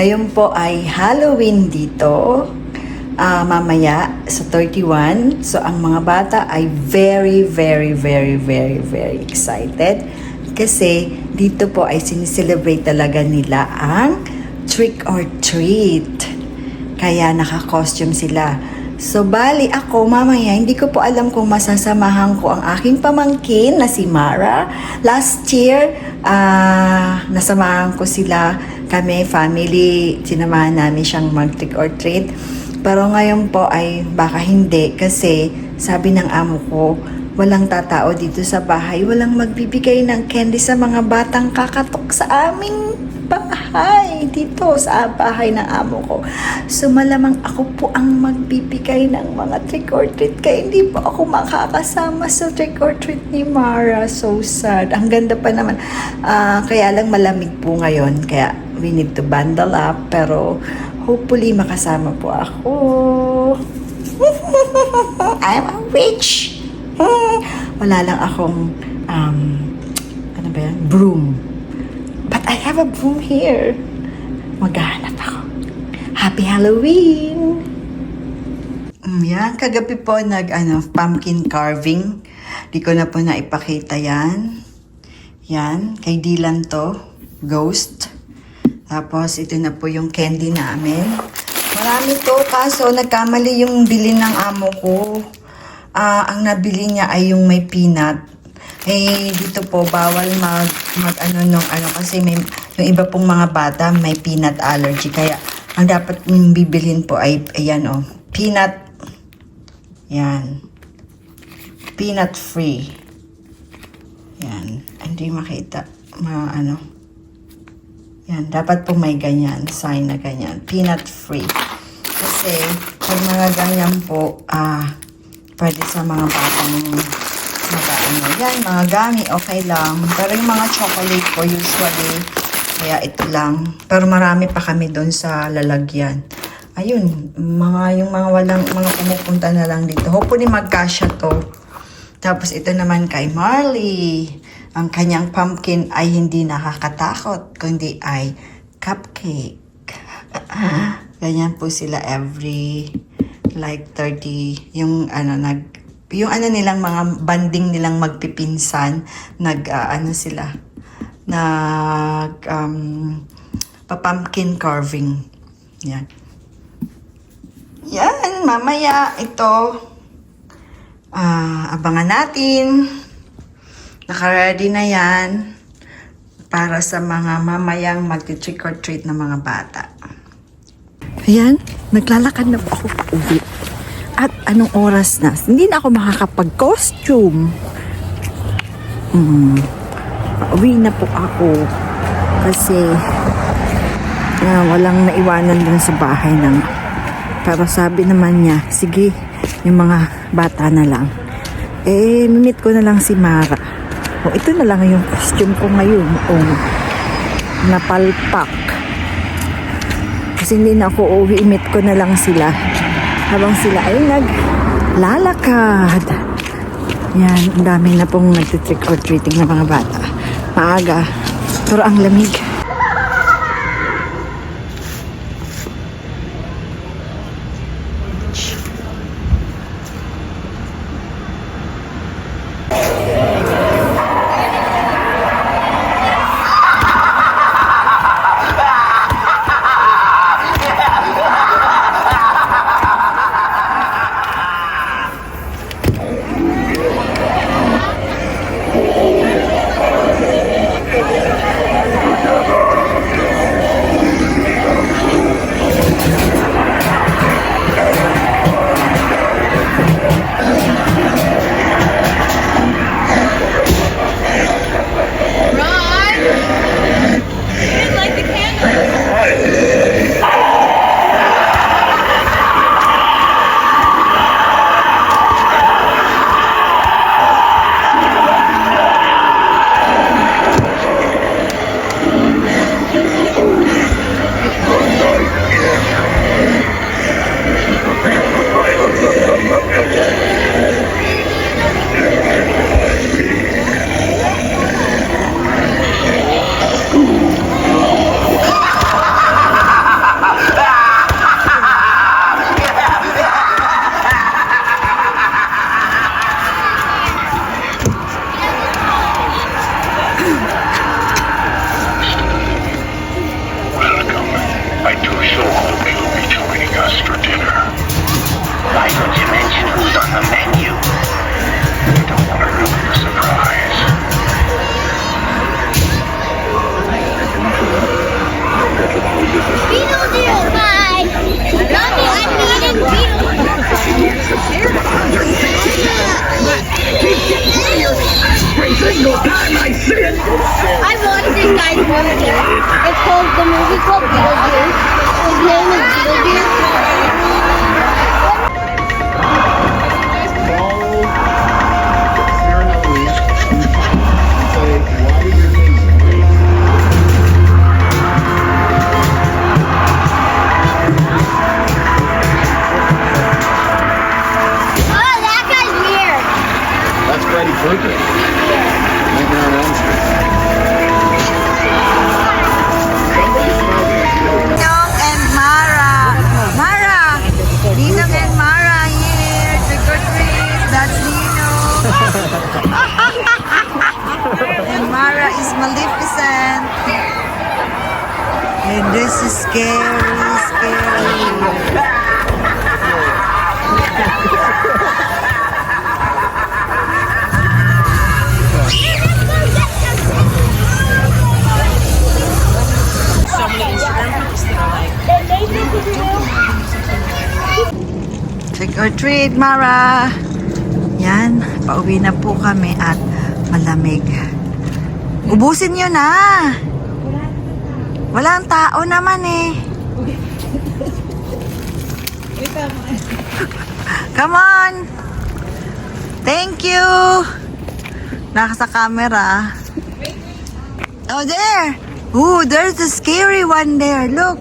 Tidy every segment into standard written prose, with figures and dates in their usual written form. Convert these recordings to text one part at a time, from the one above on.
Ngayon po ay Halloween dito. Mamaya sa 31. So ang mga bata ay very excited. Kasi dito po ay sinicelebrate talaga nila ang trick or treat. Kaya naka-costume sila. So, bali ako, mamaya, hindi ko po alam kung masasamahan ko ang aking pamangkin na si Mara. Last year, nasamahan ko sila, kami, family, sinamahan namin siyang mag-trick or treat. Pero ngayon po ay baka hindi kasi sabi ng amo ko, walang tatao dito sa bahay, walang magbibigay ng candy sa mga batang kakatok sa aming bahay, dito sa bahay ng amo ko. So malamang ako po ang magbibigay ng mga trick or treat, kaya hindi po ako makakasama sa trick or treat ni Mara. So sad. Ang ganda pa naman. Kaya lang malamig po ngayon, kaya we need to bundle up, pero hopefully makasama po ako. I'm a witch. Wala lang akong ano ba yan? Broom. But I have a broom here. Maghahanap ako. Happy Halloween! Yan, kagabi po pumpkin carving. Di ko na po naipakita yan. Yan, kay Dylan to. Ghost. Tapos, ito na po yung candy namin. Marami to, kaso nagkamali yung bilin ng amo ko. Ang nabili niya ay yung may peanut. Dito po bawal kasi may yung iba pong mga bata may peanut allergy, kaya ang dapat yung bibilhin po ay ayan peanut. Yan. Peanut free. Yan. Hindi makita. Yan, dapat po may ganyan, sign na ganyan. Peanut free. Kasi pag mga ganyan po, pwede sa mga batang yan, mga gami, okay lang. Pero yung mga chocolate po, usually, kaya ito lang. Pero marami pa kami doon sa lalagyan. Ayun, yung mga pumupunta na lang dito. Hopefully magkasya to. Tapos ito naman kay Marley. Ang kanyang pumpkin ay hindi nakakatakot, kundi ay cupcake. Ganyan po sila every like 30, yung nilang mga banding nilang magpipinsan, pa-pumpkin carving. Yan. Yan, mamaya ito, abangan natin. Naka-ready na yan para sa mga mamayang mag-trick or treat ng mga bata. Ayan, naglalakad na po ako pauwi. At anong oras na? Hindi na ako makakapag-costume. Uwi na po ako. Kasi walang naiwanan dun sa bahay ng. Pero sabi naman niya, sige, yung mga bata na lang. Minit ko na lang si Mara. Ito na lang yung costume ko ngayon. Napalpak. Kasi hindi na ako uuwi, meet ko na lang sila. Habang sila ay naglalakad. Yan, ang dami na pong nag-trick or treating ng mga bata. Maaga, pero ang lamig. Beetlejuice. It's called the movie called Beetlejuice. His name is Beetlejuice. Oh, that guy's weird. That's Freddy Krueger. Nightmare on Elm Street. Ninong and Mara. Mara! Ninong and Mara here. Trick or treat. That's Nino. And Mara is Maleficent. And this is scary, scary. Trick or treat, Mara! Yan, pauwi na po kami at malamig. Ubusin nyo na! Walang tao naman eh. Come on! Thank you! Nasa camera. Oh, there! Oh, there's a scary one there. Look!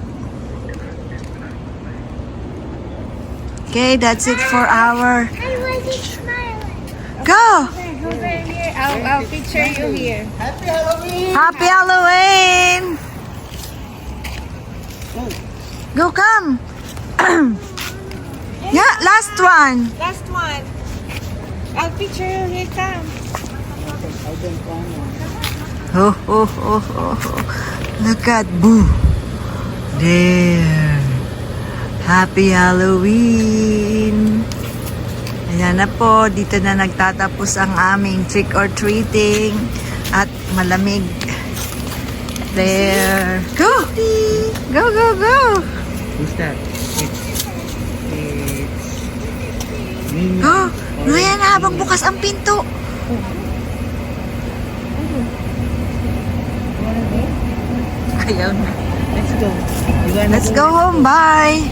Okay, that's it for our... I wasn't smiling. Go! Over here. I'll picture you here. Happy Halloween! Go, come! Yeah, last one. Last one. I'll picture you here. Come. Oh, oh, oh, oh, oh. Look at Boo. There. Happy Halloween! Ayan na po, dito na nagtatapos ang aming trick or treating at malamig. There. Go! Go, go, go! Who's that? It's Go! Ayan na habang bukas ang pinto. Ayaw na. Let's go. Let's go home. Bye!